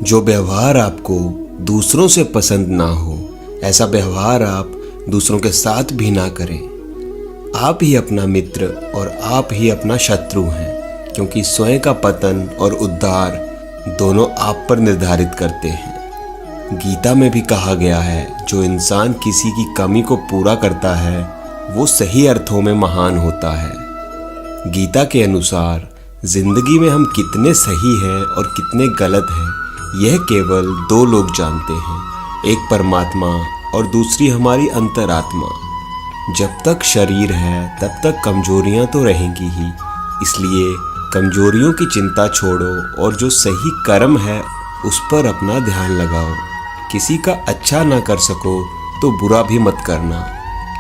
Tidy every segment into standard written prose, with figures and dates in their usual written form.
जो व्यवहार आपको दूसरों से पसंद ना हो, ऐसा व्यवहार आप दूसरों के साथ भी ना करें। आप ही अपना मित्र और आप ही अपना शत्रु हैं, क्योंकि स्वयं का पतन और उद्धार दोनों आप पर निर्धारित करते हैं। गीता में भी कहा गया है, जो इंसान किसी की कमी को पूरा करता है वो सही अर्थों में महान होता है। गीता के अनुसार जिंदगी में हम कितने सही हैं और कितने गलत हैं, यह केवल दो लोग जानते हैं, एक परमात्मा और दूसरी हमारी अंतरात्मा। जब तक शरीर है तब तक कमजोरियां तो रहेंगी ही, इसलिए कमजोरियों की चिंता छोड़ो और जो सही कर्म है उस पर अपना ध्यान लगाओ। किसी का अच्छा ना कर सको तो बुरा भी मत करना,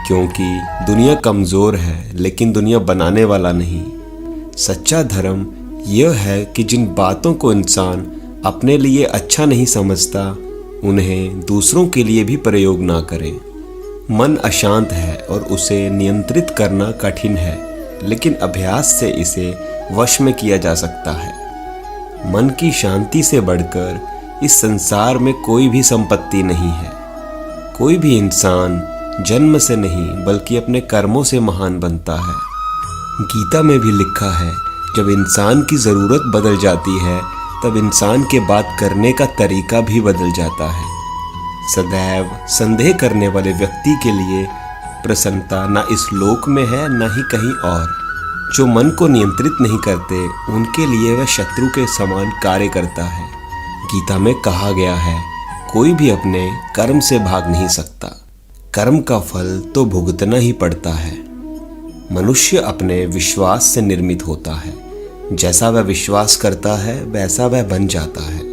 क्योंकि दुनिया कमज़ोर है लेकिन दुनिया बनाने वाला नहीं। सच्चा धर्म यह है कि जिन बातों को इंसान अपने लिए अच्छा नहीं समझता उन्हें दूसरों के लिए भी प्रयोग ना करें। मन अशांत है और उसे नियंत्रित करना कठिन है, लेकिन अभ्यास से इसे वश में किया जा सकता है। मन की शांति से बढ़कर इस संसार में कोई भी संपत्ति नहीं है। कोई भी इंसान जन्म से नहीं बल्कि अपने कर्मों से महान बनता है। गीता में भी लिखा है, जब इंसान की ज़रूरत बदल जाती है तब इंसान के बात करने का तरीका भी बदल जाता है। सदैव संदेह करने वाले व्यक्ति के लिए प्रसन्नता ना इस लोक में है ना ही कहीं और। जो मन को नियंत्रित नहीं करते उनके लिए वह शत्रु के समान कार्य करता है। गीता में कहा गया है, कोई भी अपने कर्म से भाग नहीं सकता, कर्म का फल तो भुगतना ही पड़ता है। मनुष्य अपने विश्वास से निर्मित होता है, जैसा वह विश्वास करता है वैसा वह बन जाता है।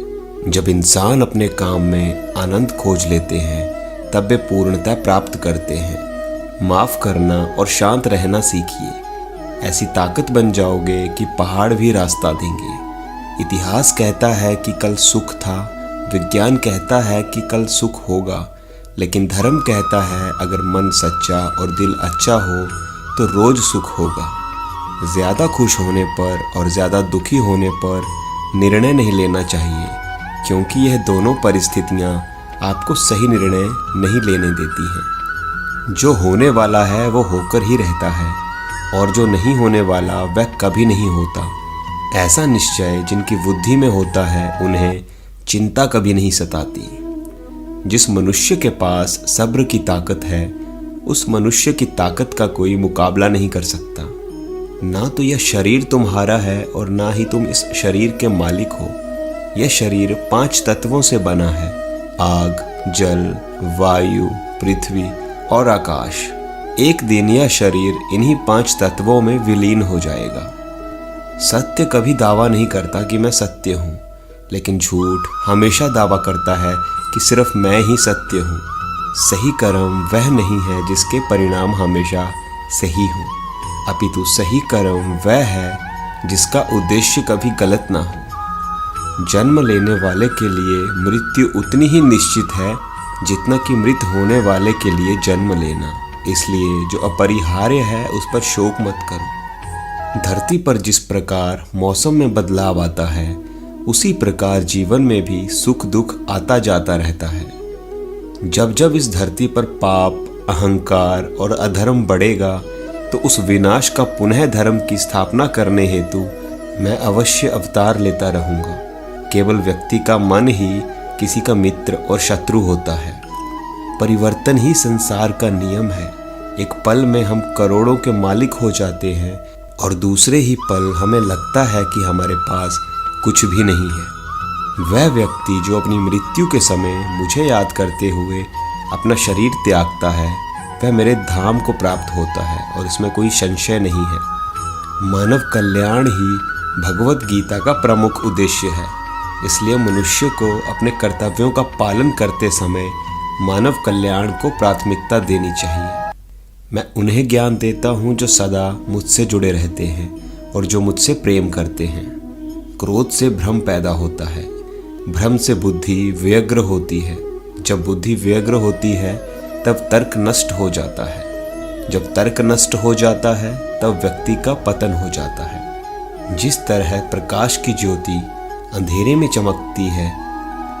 जब इंसान अपने काम में आनंद खोज लेते हैं तब वे पूर्णता प्राप्त करते हैं। माफ़ करना और शांत रहना सीखिए, ऐसी ताकत बन जाओगे कि पहाड़ भी रास्ता देंगे। इतिहास कहता है कि कल सुख था, विज्ञान कहता है कि कल सुख होगा, लेकिन धर्म कहता है अगर मन सच्चा और दिल अच्छा हो तो रोज सुख होगा। ज़्यादा खुश होने पर और ज़्यादा दुखी होने पर निर्णय नहीं लेना चाहिए, क्योंकि यह दोनों परिस्थितियाँ आपको सही निर्णय नहीं लेने देती हैं। जो होने वाला है वो होकर ही रहता है, और जो नहीं होने वाला वह कभी नहीं होता। ऐसा निश्चय जिनकी बुद्धि में होता है उन्हें चिंता कभी नहीं सताती। जिस मनुष्य के पास सब्र की ताकत है उस मनुष्य की ताकत का कोई मुकाबला नहीं कर सकता। ना तो यह शरीर तुम्हारा है और ना ही तुम इस शरीर के मालिक हो। यह शरीर 5 तत्वों से बना है, आग, जल, वायु, पृथ्वी और आकाश। एक दिन यह शरीर इन्हीं 5 तत्वों में विलीन हो जाएगा। सत्य कभी दावा नहीं करता कि मैं सत्य हूँ, लेकिन झूठ हमेशा दावा करता है कि सिर्फ मैं ही सत्य हूँ। सही कर्म वह नहीं है जिसके परिणाम हमेशा सही हों, अपितु सही कर्म वह है जिसका उद्देश्य कभी गलत ना हो। जन्म लेने वाले के लिए मृत्यु उतनी ही निश्चित है जितना कि मृत होने वाले के लिए जन्म लेना। इसलिए जो अपरिहार्य है उस पर शोक मत करो। धरती पर जिस प्रकार मौसम में बदलाव आता है उसी प्रकार जीवन में भी सुख दुख आता जाता रहता है। जब जब इस धरती पर पाप, अहंकार और अधर्म बढ़ेगा तो उस विनाश का पुनः धर्म की स्थापना करने हेतु मैं अवश्य अवतार लेता रहूँगा। केवल व्यक्ति का मन ही किसी का मित्र और शत्रु होता है। परिवर्तन ही संसार का नियम है। एक पल में हम करोड़ों के मालिक हो जाते हैं और दूसरे ही पल हमें लगता है कि हमारे पास कुछ भी नहीं है। वह व्यक्ति जो अपनी मृत्यु के समय मुझे याद करते हुए अपना शरीर त्यागता है वह मेरे धाम को प्राप्त होता है, और इसमें कोई संशय नहीं है। मानव कल्याण ही भगवत गीता का प्रमुख उद्देश्य है। इसलिए मनुष्य को अपने कर्तव्यों का पालन करते समय मानव कल्याण को प्राथमिकता देनी चाहिए। मैं उन्हें ज्ञान देता हूँ जो सदा मुझसे जुड़े रहते हैं और जो मुझसे प्रेम करते हैं। क्रोध से भ्रम पैदा होता है, भ्रम से बुद्धि व्यग्र होती है। जब बुद्धि व्यग्र होती है तब तर्क नष्ट हो जाता है। जब तर्क नष्ट हो जाता है तब व्यक्ति का पतन हो जाता है। जिस तरह प्रकाश की ज्योति अंधेरे में चमकती है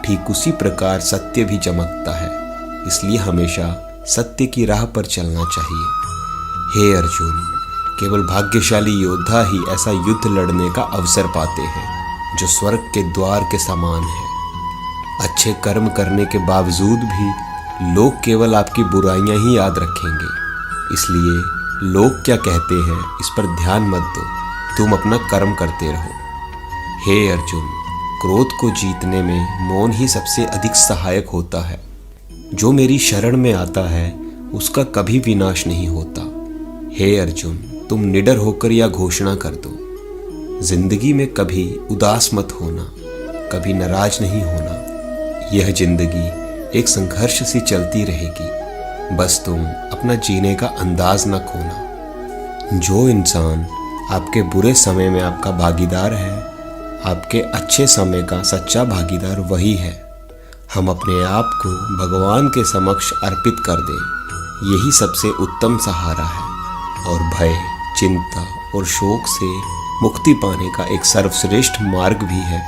ठीक उसी प्रकार सत्य भी चमकता है। इसलिए हमेशा सत्य की राह पर चलना चाहिए। हे अर्जुन, केवल भाग्यशाली योद्धा ही ऐसा युद्ध लड़ने का अवसर पाते हैं जो स्वर्ग के द्वार के समान है। अच्छे कर्म करने के बावजूद भी लोग केवल आपकी बुराइयां ही याद रखेंगे। इसलिए लोग क्या कहते हैं इस पर ध्यान मत दो, तुम अपना कर्म करते रहो। हे अर्जुन, क्रोध को जीतने में मौन ही सबसे अधिक सहायक होता है। जो मेरी शरण में आता है उसका कभी विनाश नहीं होता। हे अर्जुन, तुम निडर होकर यह घोषणा कर दो, जिंदगी में कभी उदास मत होना, कभी नाराज नहीं होना। यह जिंदगी एक संघर्ष सी चलती रहेगी, बस तुम अपना जीने का अंदाज न खोना। जो इंसान आपके बुरे समय में आपका भागीदार है, आपके अच्छे समय का सच्चा भागीदार वही है। हम अपने आप को भगवान के समक्ष अर्पित कर दें, यही सबसे उत्तम सहारा है और भय, चिंता और शोक से मुक्ति पाने का एक सर्वश्रेष्ठ मार्ग भी है।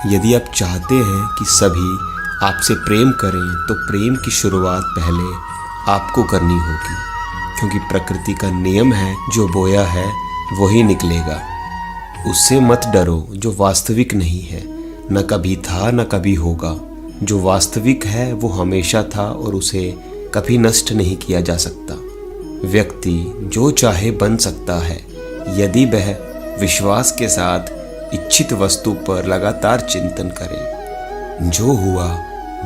यदि आप चाहते हैं कि सभी आपसे प्रेम करें तो प्रेम की शुरुआत पहले आपको करनी होगी, क्योंकि प्रकृति का नियम है जो बोया है वही निकलेगा। उससे मत डरो जो वास्तविक नहीं है, न कभी था न कभी होगा। जो वास्तविक है वो हमेशा था और उसे कभी नष्ट नहीं किया जा सकता। व्यक्ति जो चाहे बन सकता है यदि वह विश्वास के साथ इच्छित वस्तु पर लगातार चिंतन करे। जो हुआ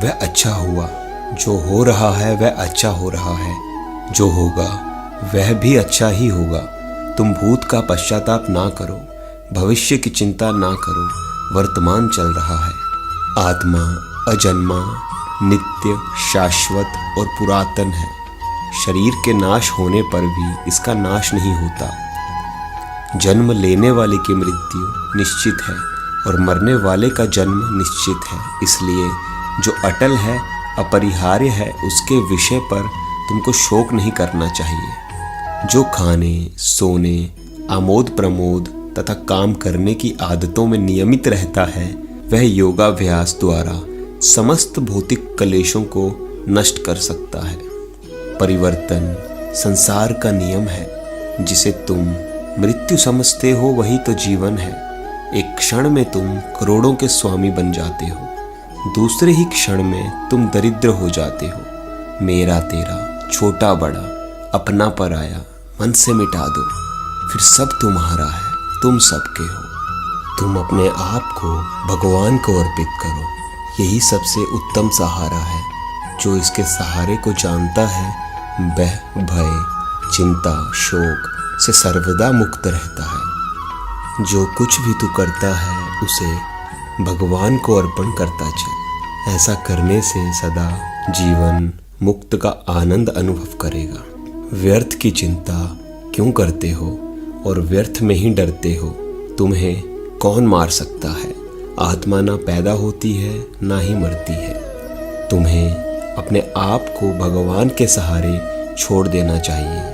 वह अच्छा हुआ, जो हो रहा है वह अच्छा हो रहा है, जो होगा वह भी अच्छा ही होगा। तुम भूत का पश्चाताप ना करो, भविष्य की चिंता ना करो, वर्तमान चल रहा है। आत्मा अजन्मा, नित्य, शाश्वत और पुरातन है। शरीर के नाश होने पर भी इसका नाश नहीं होता। जन्म लेने वाले की मृत्यु निश्चित है और मरने वाले का जन्म निश्चित है। इसलिए जो अटल है, अपरिहार्य है, उसके विषय पर तुमको शोक नहीं करना चाहिए। जो खाने, सोने, आमोद प्रमोद तथा काम करने की आदतों में नियमित रहता है वह योगाभ्यास द्वारा समस्त भौतिक क्लेशों को नष्ट कर सकता है। परिवर्तन संसार का नियम है। जिसे तुम मृत्यु समझते हो वही तो जीवन है। एक क्षण में तुम करोड़ों के स्वामी बन जाते हो, दूसरे ही क्षण में तुम दरिद्र हो जाते हो। मेरा तेरा, छोटा बड़ा, अपना पराया मन से मिटा दो, फिर सब तुम्हारा है, तुम सबके हो। तुम अपने आप को भगवान को अर्पित करो, यही सबसे उत्तम सहारा है। जो इसके सहारे को जानता है वह भय, चिंता, शोक से सर्वदा मुक्त रहता है। जो कुछ भी तू करता है उसे भगवान को अर्पण करता चल। ऐसा करने से सदा जीवन मुक्त का आनंद अनुभव करेगा। व्यर्थ की चिंता क्यों करते हो और व्यर्थ में ही डरते हो? तुम्हें कौन मार सकता है? आत्मा ना पैदा होती है ना ही मरती है। तुम्हें अपने आप को भगवान के सहारे छोड़ देना चाहिए।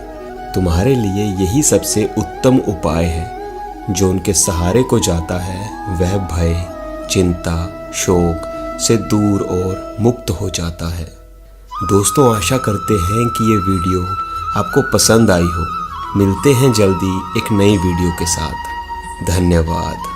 तुम्हारे लिए यही सबसे उत्तम उपाय है। जो उनके सहारे को जाता है वह भय, चिंता, शोक से दूर और मुक्त हो जाता है। दोस्तों, आशा करते हैं कि ये वीडियो आपको पसंद आई हो। मिलते हैं जल्दी एक नई वीडियो के साथ। धन्यवाद।